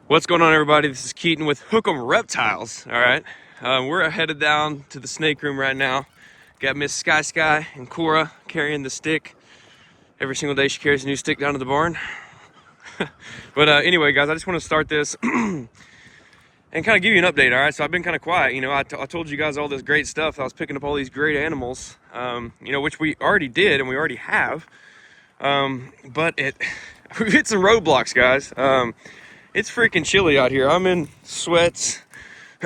What's going on, everybody? This is Keaton with Hook'em Reptiles. All right, we're headed down to the snake room right now. Got Miss Sky and Cora carrying the stick. Every single day she carries a new stick down to the barn. But anyway, guys, I just want to start this and kind of give you an update. All right, so I've been kind of quiet. You know, I told you guys all this great stuff. I was picking up all these great animals, you know, which we already did and we already have. But we've hit some roadblocks, guys. It's freaking chilly out here. I'm in sweats.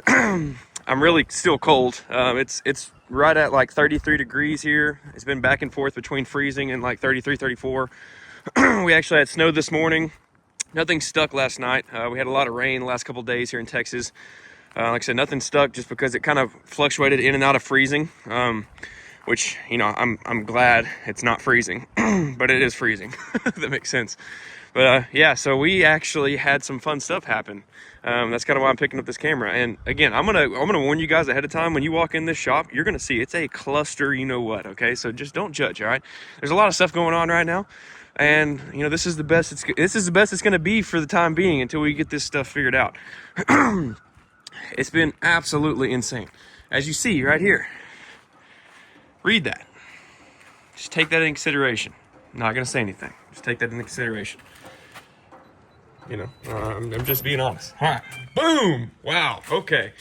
I'm really still cold. It's right at like 33 degrees here. It's been back and forth between freezing and like 33, 34. We actually had snow this morning. Nothing stuck last night. We had a lot of rain the last couple days here in Texas. Like I said, nothing stuck just because it kind of fluctuated in and out of freezing. Which, you know, I'm glad it's not freezing, but it is freezing. That makes sense. But yeah, so we actually had some fun stuff happen. That's kind of why I'm picking up this camera. And again, I'm gonna warn you guys ahead of time. When you walk in this shop, you're gonna see it's a cluster. You know what? Okay, so just don't judge. All right. There's a lot of stuff going on right now, and you know this is the best. This is the best it's gonna be for the time being until we get this stuff figured out. It's been absolutely insane, as you see right here. Read that. Just take that in consideration. I'm not gonna say anything. Just take that into consideration. You know, I'm just being honest. All right. Boom. Wow. Okay.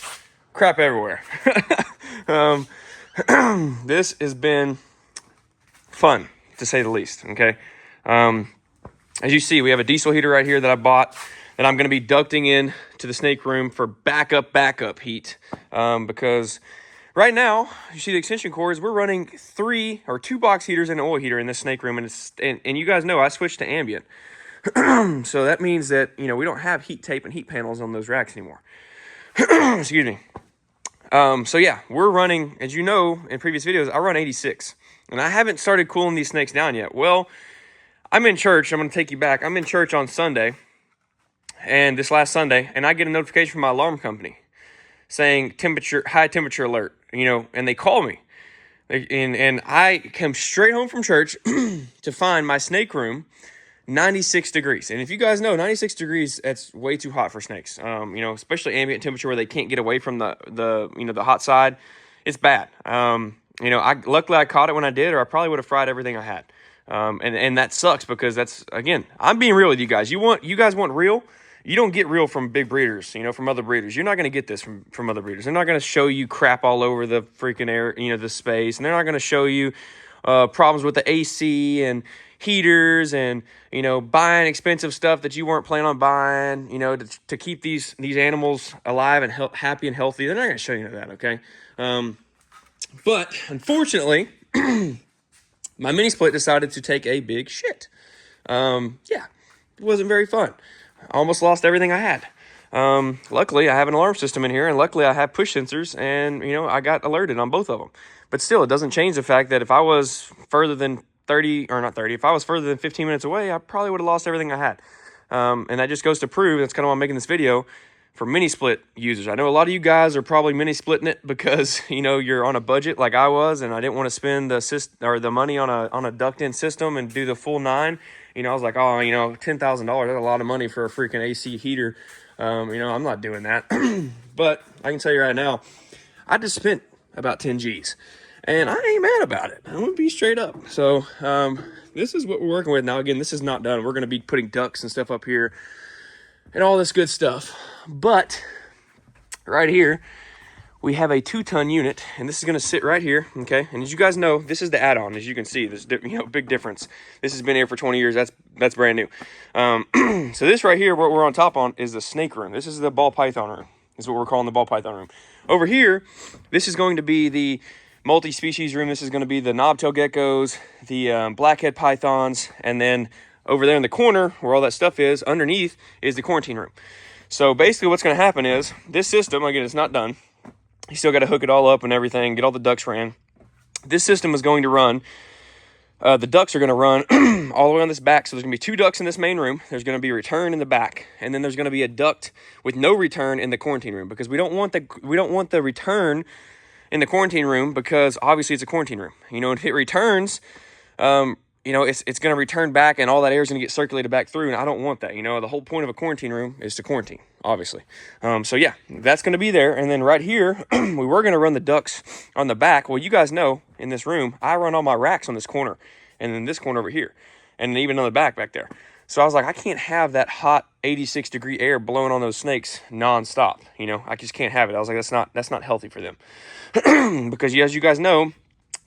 Crap everywhere. This has been fun, to say the least. Okay. As you see, we have a diesel heater right here that I bought that I'm going to be ducting in to the snake room for backup heat. Because right now, you see the extension cords, we're running 2 box heaters and an oil heater in this snake room. And you guys know I switched to ambient. So that means that, you know, we don't have heat tape and heat panels on those racks anymore. Excuse me. So yeah, we're running, as you know, in previous videos, I run 86. And I haven't started cooling these snakes down yet. Well, I'm in church. I'm going to take you back. I'm in church on Sunday, and this last Sunday, and I get a notification from my alarm company saying high temperature alert, you know, and they call me. And I come straight home from church to find my snake room 96 degrees. And if you guys know, 96 degrees, that's way too hot for snakes. You know, especially ambient temperature where they can't get away from the hot side. It's bad. You know, luckily I caught it when I did, or I probably would have fried everything I had. And that sucks because that's, again, I'm being real with you guys. You guys want real. You don't get real from big breeders, you know, from other breeders. You're not going to get this from other breeders. They're not going to show you crap all over the freaking air, you know, the space. And they're not going to show you problems with the AC and heaters and, you know, buying expensive stuff that you weren't planning on buying, you know, to keep these animals alive and happy and healthy. They're not going to show you that, okay? But unfortunately, my mini split decided to take a big shit. Yeah, it wasn't very fun. I almost lost everything I had. Luckily, I have an alarm system in here, and luckily I have push sensors, and, you know, I got alerted on both of them. But still, it doesn't change the fact that if I was further than if I was further than 15 minutes away, I probably would have lost everything I had. And that just goes to prove, that's kind of why I'm making this video, for mini split users. I know a lot of you guys are probably mini splitting it because, you know, you're on a budget like I was, and I didn't want to spend the money on a duct-in system and do the full 9. You know, I was like, oh, you know, $10,000, that's a lot of money for a freaking AC heater. You know, I'm not doing that. But I can tell you right now, I just spent about 10 G's. And I ain't mad about it. I'm going to be straight up. So this is what we're working with. Now, again, this is not done. We're going to be putting ducts and stuff up here and all this good stuff. But right here, we have a 2-ton unit, and this is going to sit right here, okay? And as you guys know, this is the add-on. As you can see, there's, you know, big difference. This has been here for 20 years. That's brand new. So this right here, what we're on top on, is the snake room. This is the ball python room. This is what we're calling the ball python room. Over here, this is going to be the multi-species room. This is going to be the knobtail geckos, the blackhead pythons, and then over there in the corner where all that stuff is, underneath, is the quarantine room. So basically what's going to happen is this system, again, it's not done. You still got to hook it all up and everything, get all the ducts ran. This system is going to run, the ducts are going to run all the way on this back. So there's going to be 2 ducts in this main room. There's going to be a return in the back. And then there's going to be a duct with no return in the quarantine room, because we don't want the return in the quarantine room, because obviously it's a quarantine room. You know, if it returns, you know, it's going to return back and all that air is going to get circulated back through. And I don't want that. You know, the whole point of a quarantine room is to quarantine, obviously. So yeah, that's going to be there. And then right here, we were going to run the ducts on the back. Well, you guys know in this room, I run all my racks on this corner and then this corner over here and even on the back there. So I was like, I can't have that hot 86-degree air blowing on those snakes nonstop. You know, I just can't have it. I was like, that's not healthy for them. Because as you guys know,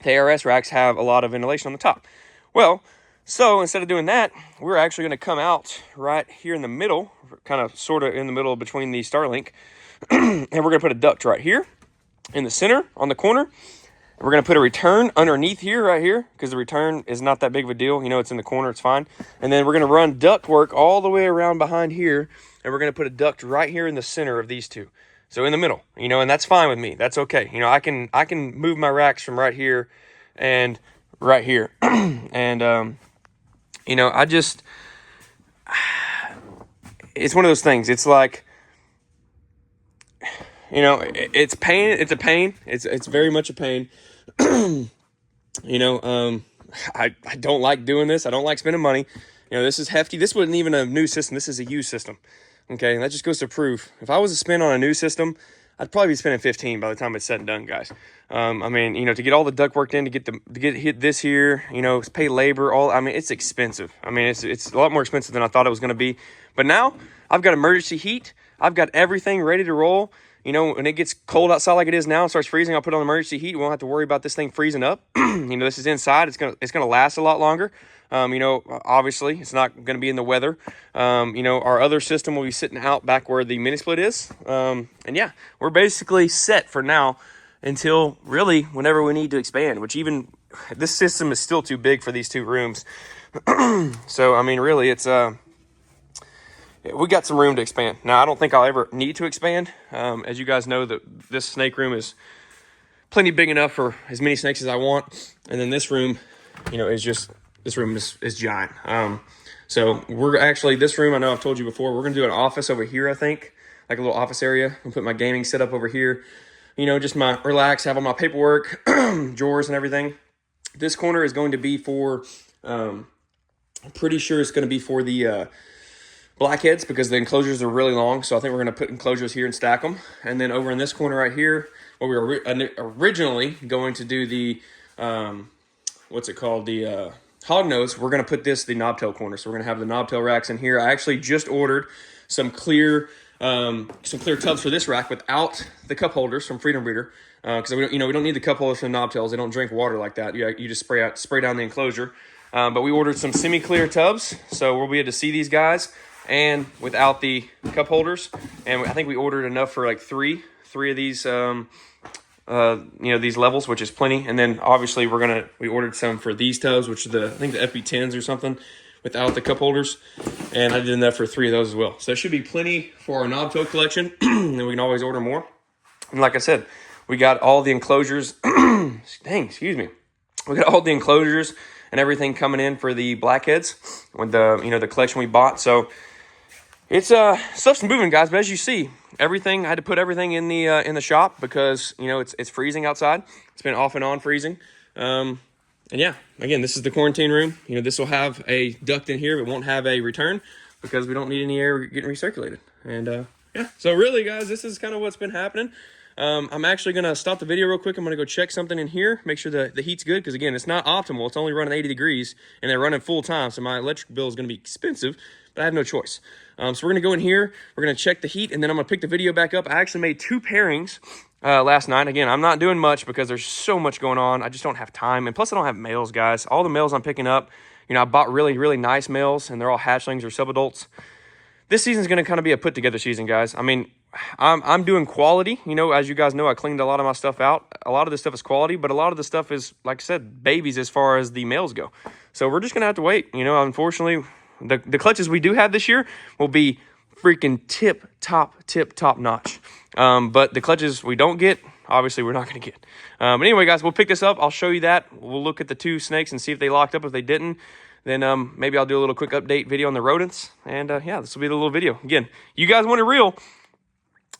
the ARS racks have a lot of ventilation on the top. Well, so instead of doing that, we're actually going to come out right here in the middle, kind of sort of in the middle between the Starlink, and we're going to put a duct right here in the center on the corner. We're going to put a return underneath here, right here, because the return is not that big of a deal. You know, it's in the corner, it's fine. And then we're going to run duct work all the way around behind here, and we're going to put a duct right here in the center of these two. So in the middle, you know, and that's fine with me. That's okay. You know, I can move my racks from right here and right here. And, you know, it's one of those things. It's like, you know, it's pain. It's a pain. It's very much a pain. You know, I don't like doing this. I don't like spending money. You know, this is hefty. This wasn't even a new system. This is a used system. Okay, and that just goes to prove. If I was to spend on a new system, I'd probably be spending 15 by the time it's said and done, guys. I mean, you know, to get all the duct work in, to get hit this here, you know, pay labor, I mean, it's expensive. I mean, it's a lot more expensive than I thought it was going to be. But now I've got emergency heat. I've got everything ready to roll. You know, when it gets cold outside like it is now and starts freezing, I'll put on emergency heat. We won't have to worry about this thing freezing up. You know, this is inside. It's gonna last a lot longer. You know, obviously, it's not going to be in the weather. You know, our other system will be sitting out back where the mini split is. And yeah, we're basically set for now until really whenever we need to expand, which even this system is still too big for these two rooms. So, I mean, really, it's we got some room to expand. Now, I don't think I'll ever need to expand. As you guys know, this snake room is plenty big enough for as many snakes as I want. And then this room, you know, this room is giant. So we're actually, this room, I know I've told you before, we're going to do an office over here, I think, like a little office area. I'll put my gaming setup over here. You know, just my relax, have all my paperwork, drawers and everything. This corner is going to be for, I'm pretty sure it's going to be for the blackheads because the enclosures are really long. So I think we're going to put enclosures here and stack them. And then over in this corner right here, where we were originally going to do the, what's it called? The hog nose, we're going to put the knobtail corner. So we're going to have the knobtail racks in here. I actually just ordered some clear tubs for this rack without the cup holders from Freedom Breeder. Because we don't need the cup holders from knobtails. They don't drink water like that. You just spray down the enclosure. But we ordered some semi-clear tubs, so we'll be able to see these guys and without the cup holders. And I think we ordered enough for like three of these, these levels, which is plenty. And then obviously we ordered some for these tubs, which are I think the FB10s or something without the cup holders. And I did enough for 3 of those as well. So there should be plenty for our knobtail collection. And we can always order more. And like I said, we got all the enclosures. Excuse me. We got all the enclosures and everything coming in for the blackheads with the collection we bought. So it's stuff's moving, guys. But as you see, I had to put everything in the shop because it's freezing outside. It's been off and on freezing. And yeah, again, this is the quarantine room. This will have a duct in here, but won't have a return because we don't need any air getting recirculated. And yeah, so really, guys, this is kind of what's been happening. I'm actually going to stop the video real quick. I'm going to go check something in here, make sure the heat's good, because again, it's not optimal. It's only running 80 degrees, and they're running full time, so my electric bill is going to be expensive, but I have no choice. So we're going to go in here, we're going to check the heat, and then I'm going to pick the video back up. I actually made 2 pairings last night. Again, I'm not doing much because there's so much going on. I just don't have time, and plus I don't have males, guys. All the males I'm picking up, I bought really, really nice males, and they're all hatchlings or subadults. This season's going to kind of be a put-together season, guys. I mean, I'm doing quality. As you guys know, I cleaned a lot of my stuff out. A lot of this stuff is quality, but a lot of the stuff is, like I said, babies as far as the males go. So we're just going to have to wait. Unfortunately, the clutches we do have this year will be freaking tip-top notch. But the clutches we don't get, obviously we're not going to get. But anyway, guys, we'll pick this up. I'll show you that. We'll look at the 2 snakes and see if they locked up. If they didn't, then maybe I'll do a little quick update video on the rodents. And yeah, this will be the little video. Again, you guys want it real.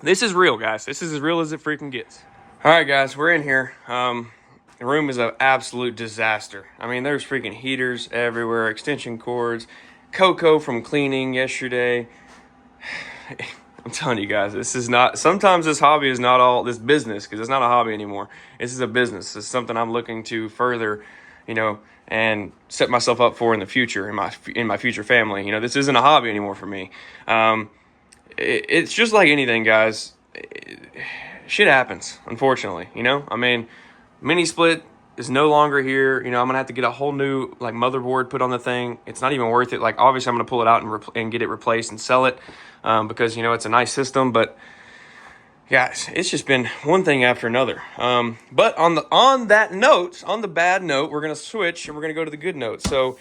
This is real, guys. This is as real as it freaking gets. All right, guys, we're in here. The room is an absolute disaster. I mean, there's freaking heaters everywhere, extension cords, cocoa from cleaning yesterday. I'm telling you guys, this is not, sometimes this hobby is not all this business, because it's not a hobby anymore. This is a business. It's something I'm looking to further, and set myself up for in the future, in my future family. This isn't a hobby anymore for me. It's just like anything, guys. Shit happens, unfortunately. I mean, mini split is no longer here. I'm gonna have to get a whole new motherboard put on the thing. It's not even worth it. Obviously, I'm gonna pull it out and get it replaced and sell it, because it's a nice system. But guys, it's just been one thing after another. But on the bad note, we're gonna switch and we're gonna go to the good note. So,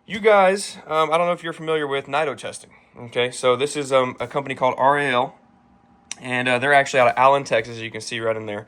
you guys, I don't know if you're familiar with nido testing. Okay, so this is a company called RAL, and they're actually out of Allen, Texas, as you can see right in there.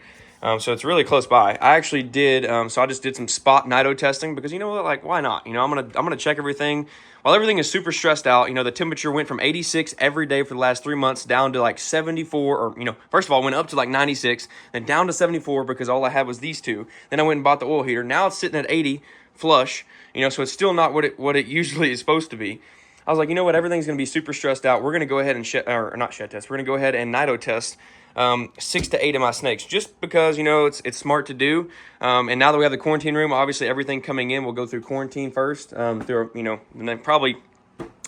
So it's really close by. I actually did, so I just did some spot nido testing because why not? I'm gonna check everything. While everything is super stressed out, the temperature went from 86 every day for the last 3 months down to 74, or first of all, went up to 96, then down to 74 because all I had was these two. Then I went and bought the oil heater. Now it's sitting at 80 flush, so it's still not what it usually is supposed to be. I was like, you know what? Everything's going to be super stressed out. We're going to go ahead and not shed test. We're going to go ahead and nido test 6 to 8 of my snakes, just because it's smart to do. And now that we have the quarantine room, obviously everything coming in will go through quarantine first. And then probably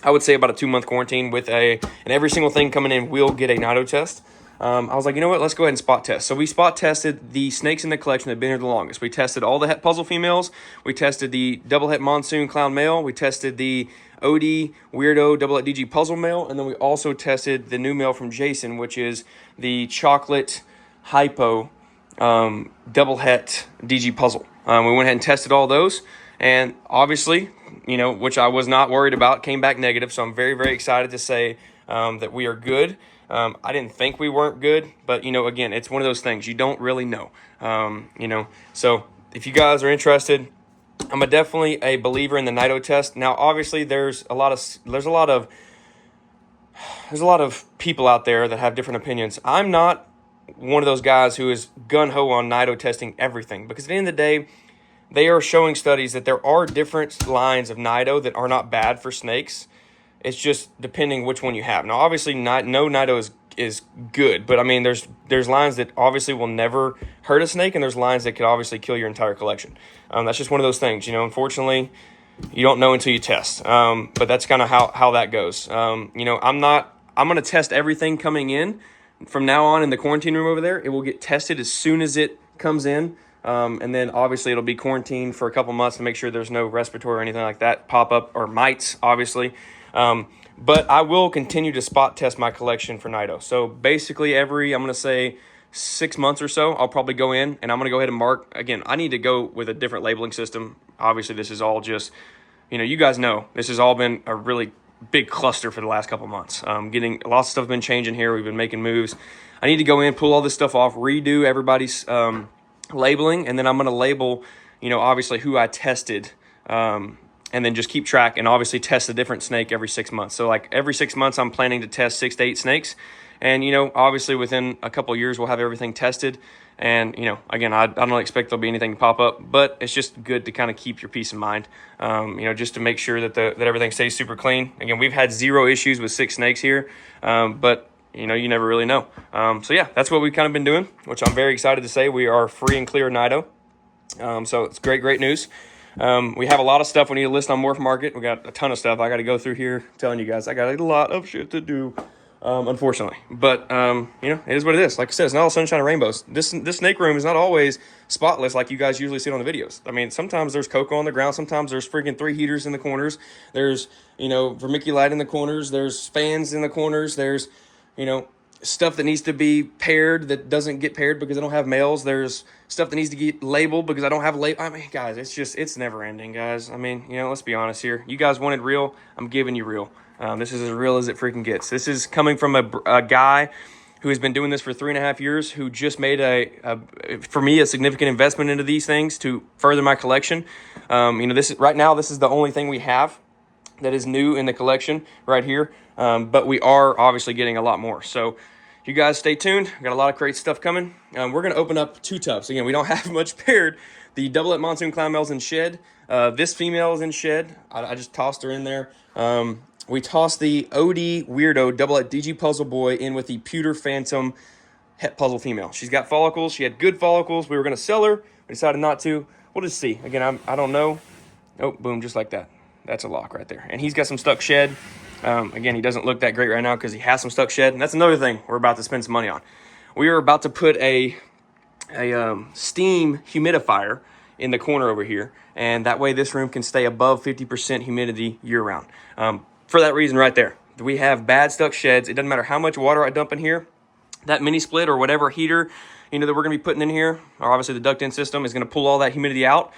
I would say about a 2-month quarantine and every single thing coming in will get a nido test. I was like, you know what? Let's go ahead and spot test. So we spot tested the snakes in the collection that have been here the longest. We tested all the het puzzle females. We tested the double het monsoon clown male. We tested the OD weirdo double het DG puzzle male, and then we also tested the new male from Jason, which is the chocolate hypo double het DG puzzle. We went ahead and tested all those, and obviously, which I was not worried about, came back negative. So I'm very, very excited to say that we are good. I didn't think we weren't good, but again, it's one of those things you don't really know. So if you guys are interested, I'm definitely a believer in the nido test. Now, obviously, there's a lot of people out there that have different opinions. I'm not one of those guys who is gun-ho on nido testing everything, because at the end of the day, they are showing studies that there are different lines of nido that are not bad for snakes. It's just depending which one you have. Now, obviously, no nido is good, but I mean, there's lines that obviously will never hurt a snake, and there's lines that could obviously kill your entire collection. That's just one of those things. Unfortunately, you don't know until you test. But that's kind of how that goes. I'm going to test everything coming in from now on in the quarantine room over there. It will get tested as soon as it comes in. And then obviously it'll be quarantined for a couple months to make sure there's no respiratory or anything like that pop up, or mites, obviously. But I will continue to spot test my collection for nido. So basically I'm going to say 6 months or so, I'll probably go in and I'm going to go ahead and mark. Again, I need to go with a different labeling system. Obviously, this is all just, you guys know, this has all been a really big cluster for the last couple months. Getting lots of stuff been changing here. We've been making moves. I need to go in, pull all this stuff off, redo everybody's labeling, and then I'm going to label, obviously who I tested, and then just keep track and obviously test a different snake every 6 months. So every 6 months, I'm planning to test 6 to 8 snakes. And, obviously within a couple of years, we'll have everything tested. And, again, I don't expect there'll be anything to pop up, but it's just good to kind of keep your peace of mind, just to make sure that everything stays super clean. Again, we've had 0 issues with 6 snakes here, but, you never really know. So, yeah, that's what we've kind of been doing, which I'm very excited to say. We are free and clear nido. So it's great news. We have a lot of stuff we need to list on Morph Market. We got a ton of stuff I got to go through here. I'm telling you guys, I got a lot of shit to do, unfortunately. But, it is what it is. Like I said, it's not all sunshine and rainbows. This snake room is not always spotless like you guys usually see it on the videos. I mean, sometimes there's cocoa on the ground. Sometimes there's freaking 3 heaters in the corners. There's, vermiculite in the corners. There's fans in the corners. There's, stuff that needs to be paired that doesn't get paired because I don't have males. There's stuff that needs to get labeled because I don't have label. I mean, guys, it's never ending, guys. I mean, let's be honest here. You guys wanted real. I'm giving you real. This is as real as it freaking gets. This is coming from a guy who has been doing this for 3.5 years, who just made for me, a significant investment into these things to further my collection. This is the only thing we have that is new in the collection right here. But we are obviously getting a lot more. So you guys stay tuned. We've got a lot of great stuff coming. We're going to open up 2 tubs. Again, we don't have much paired. The doublet monsoon clown male's in shed. This female is in shed. I just tossed her in there. We tossed the OD Weirdo doublet DG Puzzle Boy in with the Pewter Phantom Het Puzzle female. She's got follicles. She had good follicles. We were going to sell her. We decided not to. We'll just see. Again, I don't know. Oh, boom, just like that. That's a lock right there. And he's got some stuck shed. Again, he doesn't look that great right now because he has some stuck shed. And that's another thing we're about to spend some money on. We are about to put a steam humidifier in the corner over here. And that way this room can stay above 50% humidity year round. For that reason right there. We have bad stuck sheds. It doesn't matter how much water I dump in here. That mini split or whatever heater, that we're going to be putting in here, or obviously the duct-in system, is going to pull all that humidity out.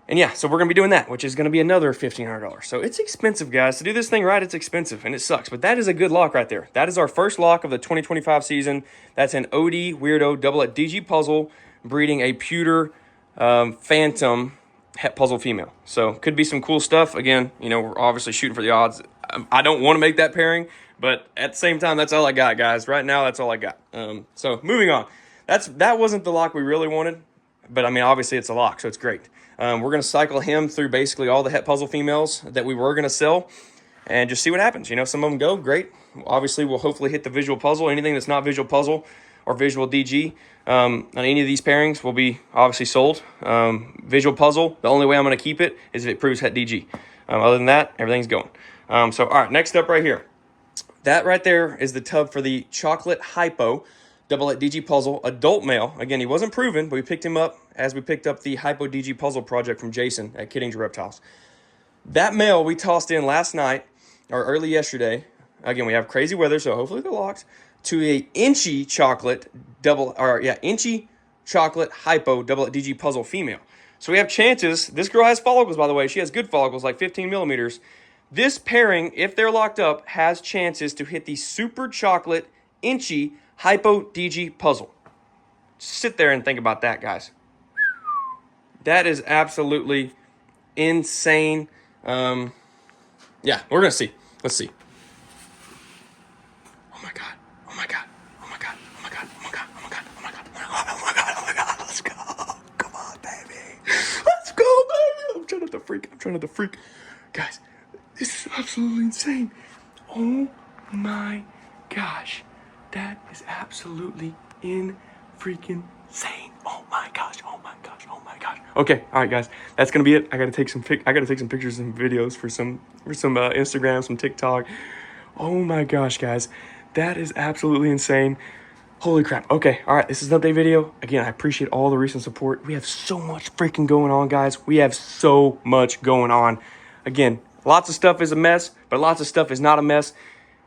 And yeah, so we're going to be doing that, which is going to be another $1,500. So it's expensive, guys. To do this thing right, it's expensive, and it sucks. But that is a good lock right there. That is our first lock of the 2025 season. That's an OD Weirdo doublet DG Puzzle breeding a Pewter Phantom Het Puzzle female. So could be some cool stuff. Again, we're obviously shooting for the odds. I don't want to make that pairing, but at the same time, that's all I got, guys. Right now, that's all I got. So moving on. That wasn't the lock we really wanted, but I mean, obviously it's a lock, so it's great. We're going to cycle him through basically all the Het Puzzle females that we were going to sell and just see what happens. Some of them go great. Obviously, we'll hopefully hit the visual puzzle. Anything that's not visual puzzle or visual DG on any of these pairings will be obviously sold. Visual puzzle, the only way I'm going to keep it is if it proves Het DG. Other than that, everything's going. So, all right, next up right here. That right there is the tub for the Chocolate Hypo doublet DG Puzzle adult male. Again, he wasn't proven, but we picked him up as we picked up the Hypo DG Puzzle project from Jason at Kittinger Reptiles. That male we tossed in last night or early yesterday. Again, we have crazy weather, so hopefully they're locked. To a Inchy Chocolate Inchy Chocolate Hypo doublet DG Puzzle female. So we have chances. This girl has follicles, by the way. She has good follicles, like 15 millimeters. This pairing, if they're locked up, has chances to hit the Super Chocolate Inchy Hypo DG Puzzle. Sit there and think about that, guys. That is absolutely insane. Yeah, we're going to see. Let's see. Oh my God. Oh my God. Oh my God. Oh my God. Oh my God. Oh my God. Oh my God. Oh my God. Oh my God. Oh my God. Let's go. Come on, baby. Let's go, baby. I'm trying not to freak. I'm trying not to freak. Guys, this is absolutely insane. Oh my gosh. That is absolutely freaking insane. Oh my gosh. Oh my gosh. Oh my gosh. Okay, all right, guys. That's gonna be it. I gotta take some pictures and videos for some Instagram, some TikTok. Oh my gosh, guys. That is absolutely insane. Holy crap. Okay, all right. This is an update video. Again, I appreciate all the recent support. We have so much freaking going on, guys. We have so much going on. Again, lots of stuff is a mess, but lots of stuff is not a mess.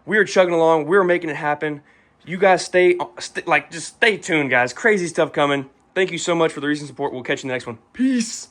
We are chugging along. We're making it happen. You guys just stay tuned, guys. Crazy stuff coming. Thank you so much for the recent support. We'll catch you in the next one. Peace.